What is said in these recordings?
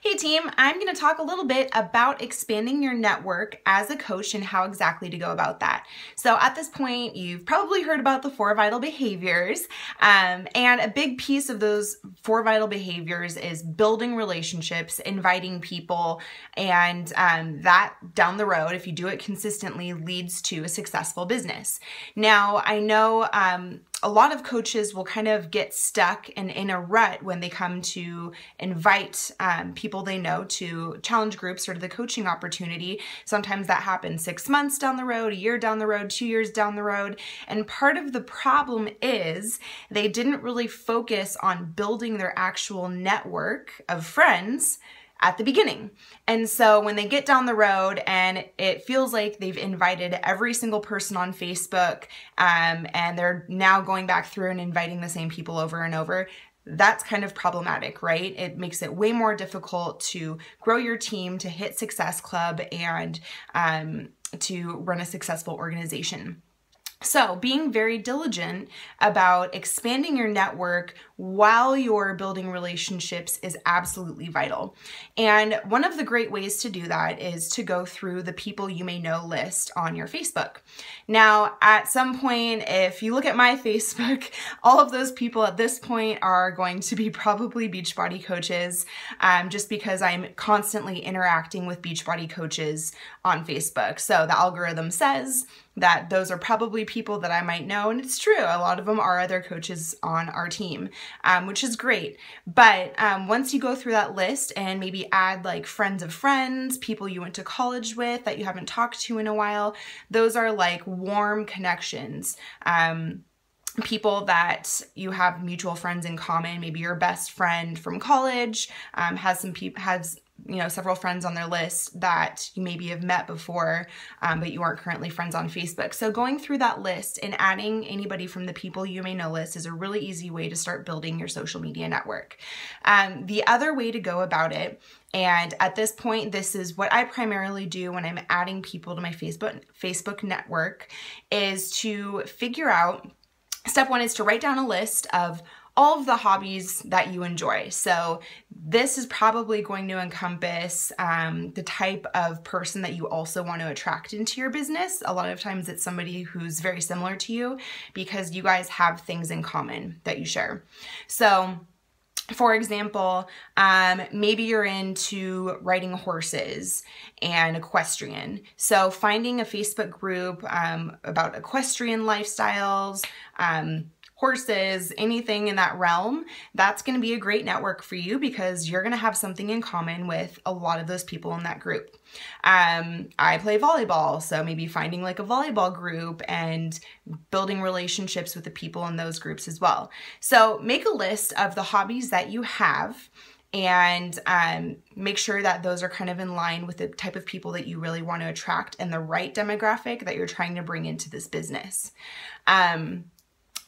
Hey team, I'm going to talk a little bit about expanding your network as a coach and how exactly to go about that. So at this point, you've probably heard about the 4 vital behaviors, and a big piece of those 4 vital behaviors is building relationships, inviting people, and that down the road, if you do it consistently, leads to a successful business. Now, I know a lot of coaches will kind of get stuck and in a rut when they come to invite people they know to challenge groups or to the coaching opportunity. Sometimes that happens 6 months down the road, a year down the road, 2 years down the road. And part of the problem is they didn't really focus on building their actual network of friends at the beginning. And so when they get down the road and it feels like they've invited every single person on Facebook, and they're now going back through and inviting the same people over and over, that's kind of problematic, right? It makes it way more difficult to grow your team, to hit Success Club, and to run a successful organization. So being very diligent about expanding your network while you're building relationships is absolutely vital. And one of the great ways to do that is to go through the people you may know list on your Facebook. Now, at some point, if you look at my Facebook, all of those people at this point are going to be probably Beachbody coaches, just because I'm constantly interacting with Beachbody coaches on Facebook. So the algorithm says that those are probably people that I might know, and it's true. A lot of them are other coaches on our team, which is great. But once you go through that list and maybe add like friends of friends, people you went to college with that you haven't talked to in a while, those are like warm connections. People that you have mutual friends in common. Maybe your best friend from college has several friends on their list that you maybe have met before, but you aren't currently friends on Facebook. So going through that list and adding anybody from the people you may know list is a really easy way to start building your social media network. The other way to go about it, and at this point, this is what I primarily do when I'm adding people to my Facebook network, is to figure out, step one is to write down a list of all of the hobbies that you enjoy. So this is probably going to encompass the type of person that you also want to attract into your business. A lot of times it's somebody who's very similar to you because you guys have things in common that you share. So for example, maybe you're into riding horses and equestrian. So finding a Facebook group about equestrian lifestyles, horses, anything in that realm, that's going to be a great network for you because you're going to have something in common with a lot of those people in that group. I play volleyball, so maybe finding like a volleyball group and building relationships with the people in those groups as well. So make a list of the hobbies that you have and make sure that those are kind of in line with the type of people that you really want to attract and the right demographic that you're trying to bring into this business.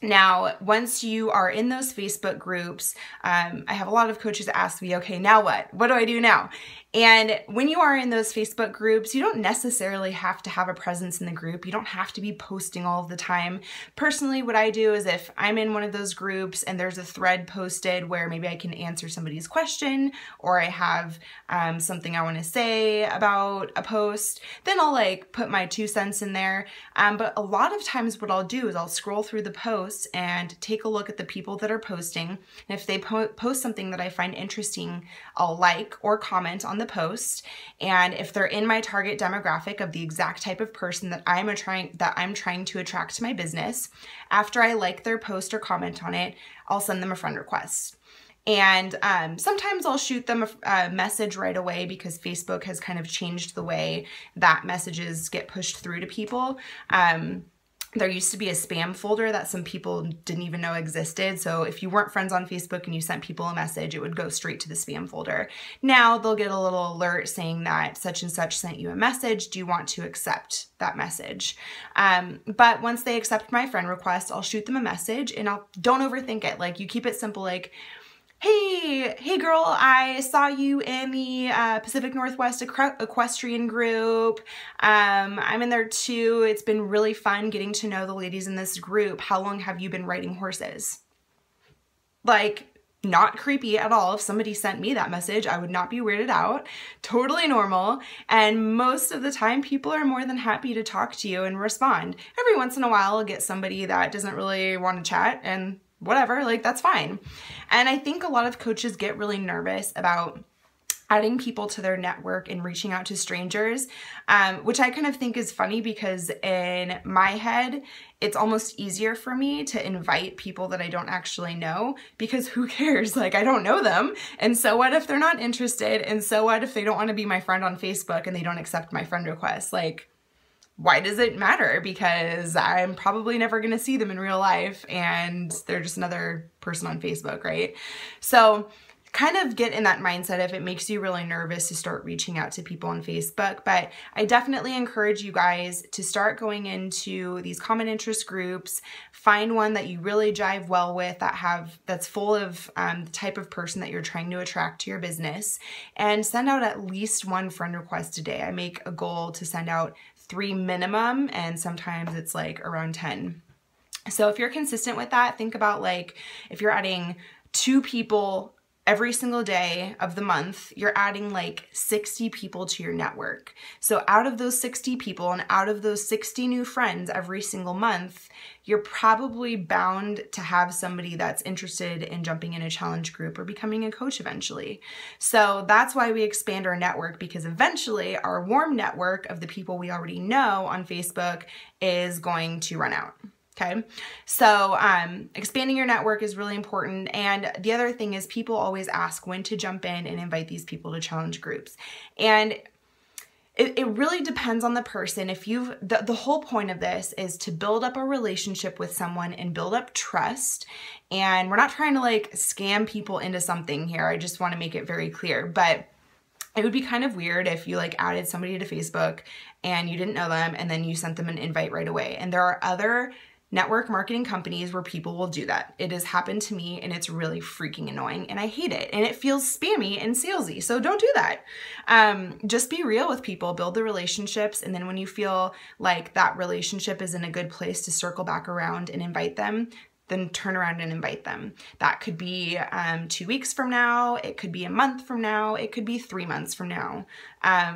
Now, once you are in those Facebook groups, I have a lot of coaches ask me, okay, now what? What do I do now? And when you are in those Facebook groups, you don't necessarily have to have a presence in the group. You don't have to be posting all of the time. Personally, what I do is if I'm in one of those groups and there's a thread posted where maybe I can answer somebody's question or I have something I want to say about a post, then I'll like put my 2 cents in there. But a lot of times what I'll do is I'll scroll through the posts and take a look at the people that are posting. And if they post something that I find interesting, I'll like or comment on the post. And if they're in my target demographic of the exact type of person that I'm trying to attract to my business, after I like their post or comment on it, I'll send them a friend request. And sometimes I'll shoot them a message right away because Facebook has kind of changed the way that messages get pushed through to people. There used to be a spam folder that some people didn't even know existed. So if you weren't friends on Facebook and you sent people a message, it would go straight to the spam folder. Now they'll get a little alert saying that such and such sent you a message. Do you want to accept that message? But once they accept my friend request, I'll shoot them a message and don't overthink it. Like, you keep it simple, like, hey girl, I saw you in the Pacific Northwest equestrian group. I'm in there too. It's been really fun getting to know the ladies in this group. How long have you been riding horses? Like, not creepy at all. If somebody sent me that message, I would not be weirded out. Totally normal. And most of the time, people are more than happy to talk to you and respond. Every once in a while, I'll get somebody that doesn't really want to chat, and whatever, like, that's fine. And I think a lot of coaches get really nervous about adding people to their network and reaching out to strangers, which I kind of think is funny, because in my head, it's almost easier for me to invite people that I don't actually know, because who cares? Like, I don't know them. And so what if they're not interested? And so what if they don't want to be my friend on Facebook and they don't accept my friend request? Like, why does it matter? Because I'm probably never going to see them in real life, and they're just another person on Facebook, right? So kind of get in that mindset if it makes you really nervous to start reaching out to people on Facebook. But I definitely encourage you guys to start going into these common interest groups. Find one that you really jive well with, that's full of the type of person that you're trying to attract to your business, and send out at least one friend request a day. I make a goal to send out 3 minimum, and sometimes it's like around 10. So if you're consistent with that, think about, like, if you're adding 2 people every single day of the month, you're adding like 60 people to your network. So out of those 60 people and out of those 60 new friends every single month, you're probably bound to have somebody that's interested in jumping in a challenge group or becoming a coach eventually. So that's why we expand our network, because eventually our warm network of the people we already know on Facebook is going to run out. Okay, so expanding your network is really important. And the other thing is, people always ask when to jump in and invite these people to challenge groups. And it really depends on the person. If the whole point of this is to build up a relationship with someone and build up trust. And we're not trying to like scam people into something here. I just want to make it very clear. But it would be kind of weird if you like added somebody to Facebook and you didn't know them and then you sent them an invite right away. And there are other network marketing companies where people will do that. It has happened to me, and it's really freaking annoying, and I hate it, and it feels spammy and salesy. So don't do that. Just be real with people, build the relationships, and then when you feel like that relationship is in a good place to circle back around and invite them, then turn around and invite them. That could be 2 weeks from now, it could be a month from now, it could be 3 months from now.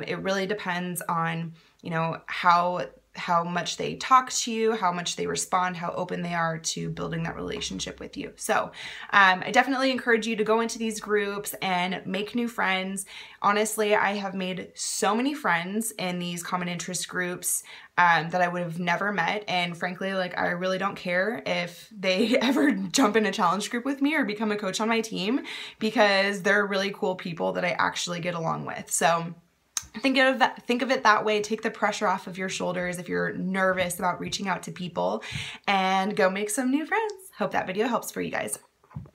It really depends on, you know, how much they talk to you, how much they respond, how open they are to building that relationship with you. So I definitely encourage you to go into these groups and make new friends. Honestly, I have made so many friends in these common interest groups that I would have never met. And frankly, like, I really don't care if they ever jump in a challenge group with me or become a coach on my team, because they're really cool people that I actually get along with. So think of it that way. Take the pressure off of your shoulders if you're nervous about reaching out to people, and go make some new friends. Hope that video helps for you guys.